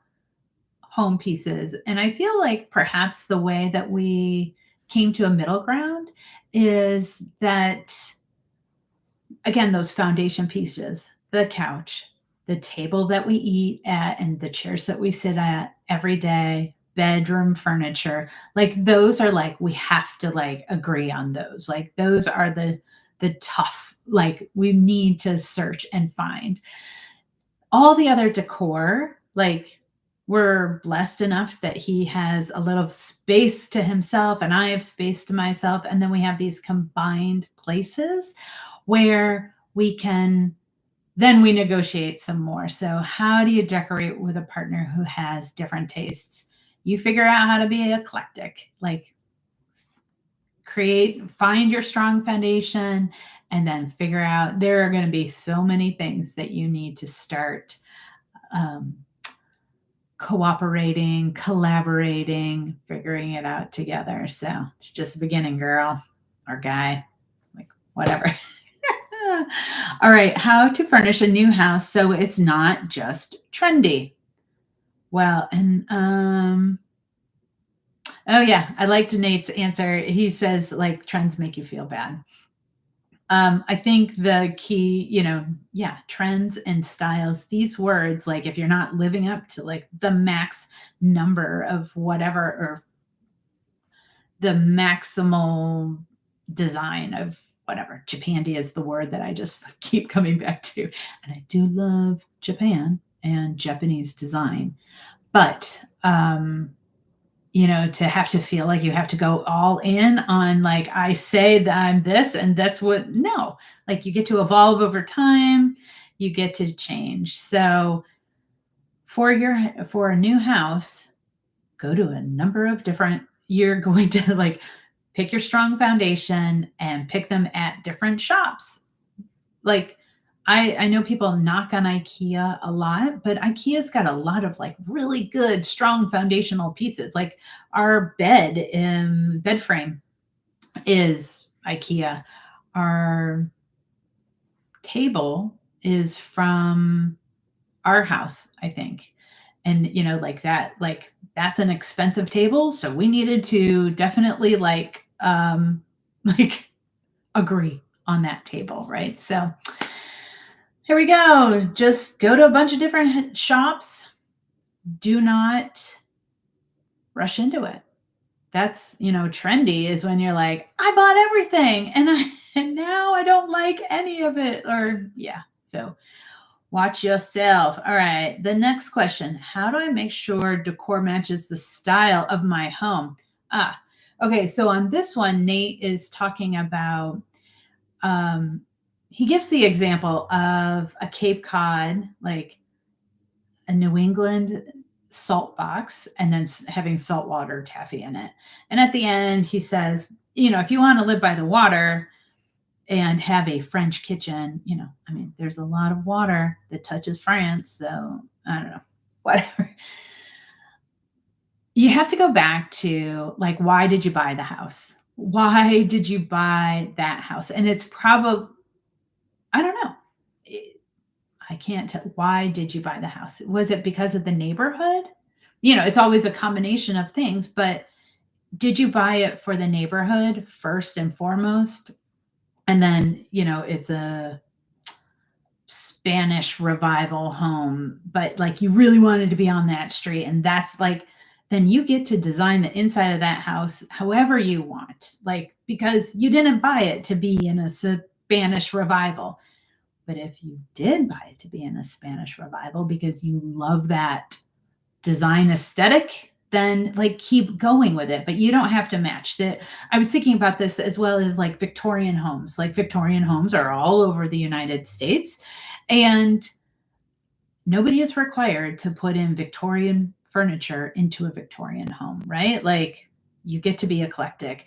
home pieces. And I feel like perhaps the way that we came to a middle ground is that, again, those foundation pieces, the couch, the table that we eat at, and the chairs that we sit at every day, bedroom furniture, like those are like, we have to like agree on those. Like those are the tough, like we need to search and find. All the other decor, like we're blessed enough that he has a little space to himself and I have space to myself. And then we have these combined places where we can, then we negotiate some more. So, how do you decorate with a partner who has different tastes? You figure out how to be eclectic, like find your strong foundation, and then figure out there are going to be so many things that you need to start um, cooperating, collaborating, figuring it out together. So it's just a beginning, girl or guy, like whatever. All right, how to furnish a new house so it's not just trendy. Well, and oh yeah, I liked Nate's answer. He says like trends make you feel bad. I think the key, yeah, trends and styles, these words, like if you're not living up to like the max number of whatever or the maximal design of whatever, Japandi is the word that I just keep coming back to. And I do love Japan and Japanese design. But to have to feel like you have to go all in on like I say that I'm this and that's what no, like you get to evolve over time, you get to change. So for a new house, go to a number of different you're going to like pick your strong foundation and pick them at different shops. Like I know people knock on IKEA a lot, but IKEA's got a lot of like really good, strong foundational pieces. Like our bed frame is IKEA. Our table is from our house, I think. And like that's an expensive table. So we needed to definitely like agree on that table, right? So here we go. Just go to a bunch of different shops. Do not rush into it. That's, trendy is when you're like, I bought everything and now I don't like any of it or yeah. So watch yourself. All right. The next question, how do I make sure decor matches the style of my home? Okay. So on this one, Nate is talking about he gives the example of a Cape Cod, like a New England salt box, and then having saltwater taffy in it. And at the end, he says, if you want to live by the water and have a French kitchen, there's a lot of water that touches France. So I don't know, whatever. You have to go back to like, why did you buy the house? Why did you buy that house? And it's probably, I don't know. I can't tell. Why did you buy the house? Was it because of the neighborhood? It's always a combination of things, but did you buy it for the neighborhood first and foremost? And then, it's a Spanish revival home, but like you really wanted to be on that street. And that's like, then you get to design the inside of that house however you want, like, because you didn't buy it to be in a Spanish revival. But if you did buy it to be in a Spanish revival because you love that design aesthetic, then like keep going with it. But you don't have to match that. I was thinking about this as well as like Victorian homes. Like Victorian homes are all over the United States. And nobody is required to put in Victorian furniture into a Victorian home, right? Like you get to be eclectic.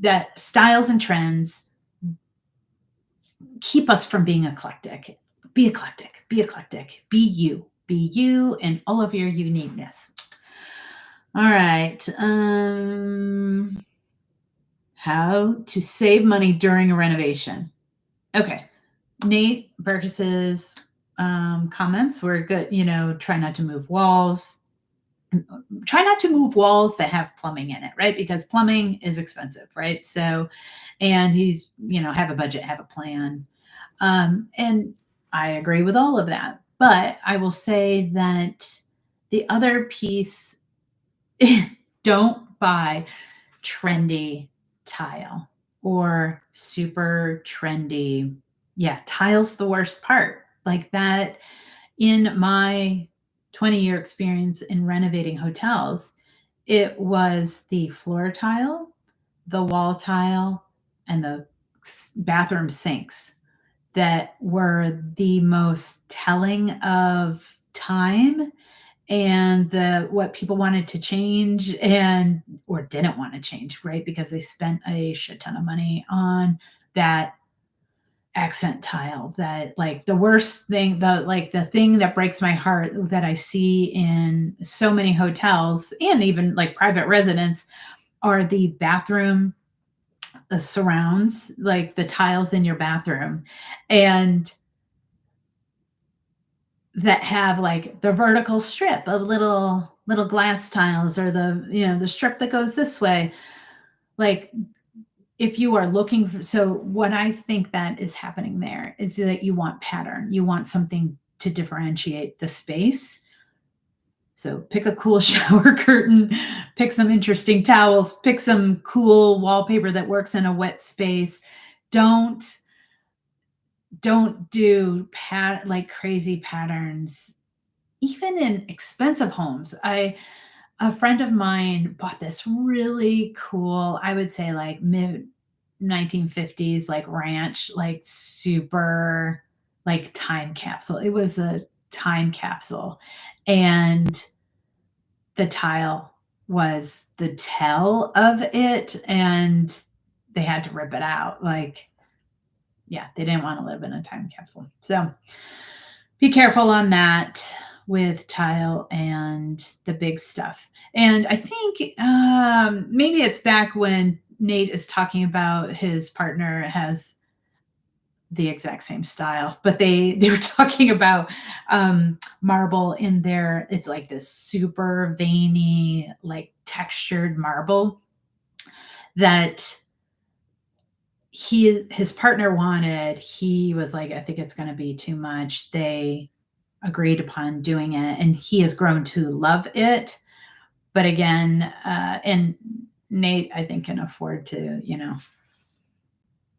That styles and trends keep us from being eclectic. Be eclectic, be eclectic, be you and all of your uniqueness. All right. How to save money during a renovation. Okay. Nate Berkus's comments were good. Try not to move walls. Try not to move walls that have plumbing in it, right? Because plumbing is expensive, right? So, and he's, have a budget, have a plan. And I agree with all of that. But I will say that the other piece, don't buy trendy tile or super trendy. Yeah, tile's the worst part. Like that in my 20-year experience in renovating hotels, it was the floor tile, the wall tile, and the bathroom sinks that were the most telling of time and what people wanted to change or didn't want to change, right? Because they spent a shit ton of money on that accent tile that like the worst thing, the thing that breaks my heart that I see in so many hotels and even like private residents are the bathroom, the surrounds, like the tiles in your bathroom. And that have like the vertical strip of little glass tiles or the strip that goes this way. Like if you are looking for, so what I think that is happening there is that you want pattern. You want something to differentiate the space. So pick a cool shower curtain, pick some interesting towels, pick some cool wallpaper that works in a wet space. Don't don't do like crazy patterns even in expensive homes. A friend of mine bought this really cool, I would say like mid 1950s, like ranch, like super like time capsule. It was a time capsule. And the tile was the tell of it. And they had to rip it out. Like, yeah, they didn't want to live in a time capsule. So be careful on that with tile and the big stuff. And I think maybe it's back when Nate is talking about his partner has the exact same style, but they were talking about marble in there. It's like this super veiny, like textured marble that his partner wanted. He was like, I think it's going to be too much. They agreed upon doing it, and he has grown to love it. But again, and Nate, I think, can afford to,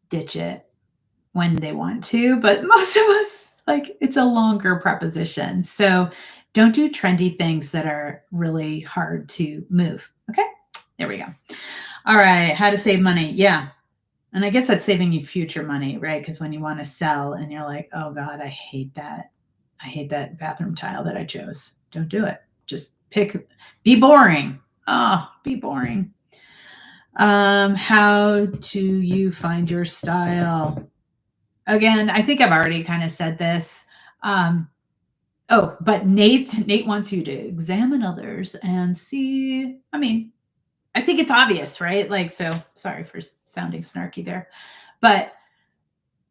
ditch it when they want to. But most of us, like, it's a longer proposition. So don't do trendy things that are really hard to move. Okay. There we go. All right. How to save money. Yeah. And I guess that's saving you future money, right? Because when you want to sell and you're like, oh God, I hate that. I hate that bathroom tile that I chose. Don't do it. Just be boring. Oh, be boring. How do you find your style? Again, I think I've already kind of said this. But Nate wants you to examine others and see. I mean, I think it's obvious, right? Like, so sorry for sounding snarky there, but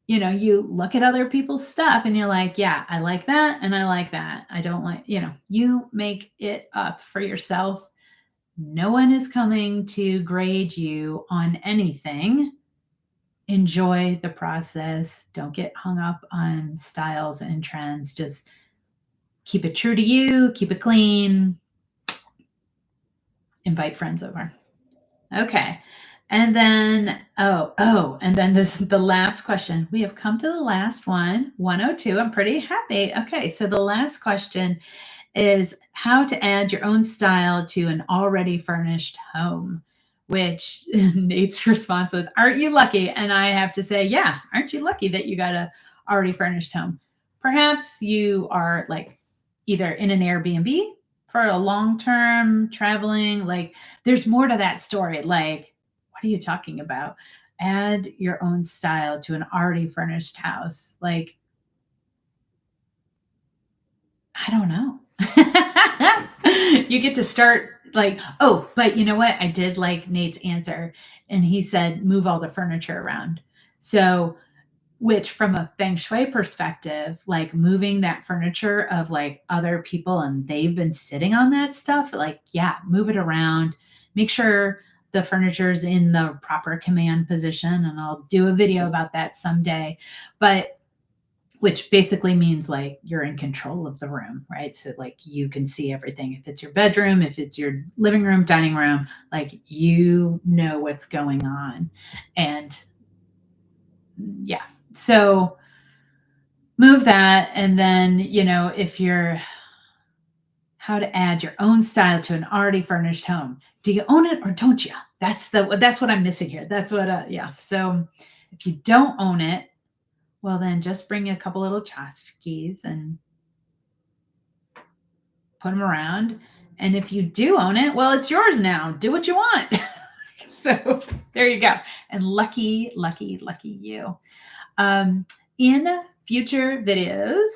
you look at other people's stuff and you're like, yeah, I like that. And I like that. I don't like, you make it up for yourself. No one is coming to grade you on anything. Enjoy the process. Don't get hung up on styles and trends. Just keep it true to you, keep it clean, invite friends over. Okay. And then, and then the last question. We have come to the last one, 102. I'm pretty happy. Okay. So the last question is how to add your own style to an already furnished home, which Nate's response was, aren't you lucky? And I have to say, yeah, aren't you lucky that you got a already furnished home? Perhaps you are like either in an Airbnb for a long-term traveling, like there's more to that story. Like, what are you talking about? Add your own style to an already furnished house. Like, I don't know. You get to start like, oh, but you know what? I did like Nate's answer. And he said, move all the furniture around. So, which from a feng shui perspective, like moving that furniture of like other people and they've been sitting on that stuff, like, yeah, move it around, make sure the furniture's in the proper command position. And I'll do a video about that someday. But which basically means like you're in control of the room, right? So like you can see everything. If it's your bedroom, if it's your living room, dining room, like you know what's going on. And yeah, so move that. And then, if you're how to add your own style to an already furnished home. Do you own it or don't you? That's what I'm missing here. That's what, yeah. So if you don't own it, well, then just bring a couple little tchotchkes and put them around. And if you do own it, well, it's yours now. Do what you want. So there you go. And lucky, lucky, lucky you. Um, in future videos,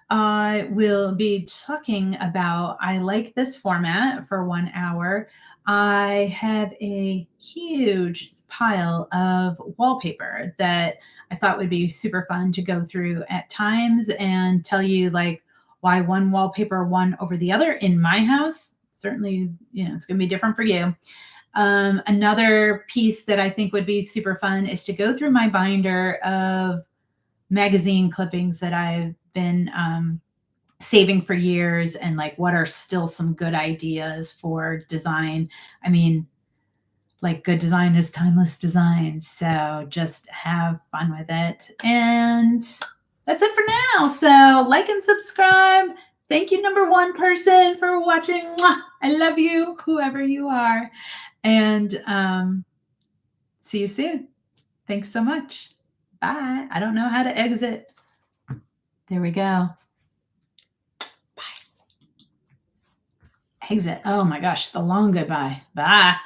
I will be talking about, I like this format for 1 hour. I have a huge pile of wallpaper that I thought would be super fun to go through at times and tell you like why one wallpaper won over the other in my house. Certainly, it's going to be different for you. Another piece that I think would be super fun is to go through my binder of magazine clippings that I've been saving for years and like what are still some good ideas for design. I mean, like good design is timeless design. So just have fun with it. And that's it for now. So like and subscribe. Thank you, number one person, for watching. Mwah! I love you, whoever you are. And see you soon. Thanks so much. Bye. I don't know how to exit. There we go. Bye. Exit. Oh my gosh, the long goodbye. Bye.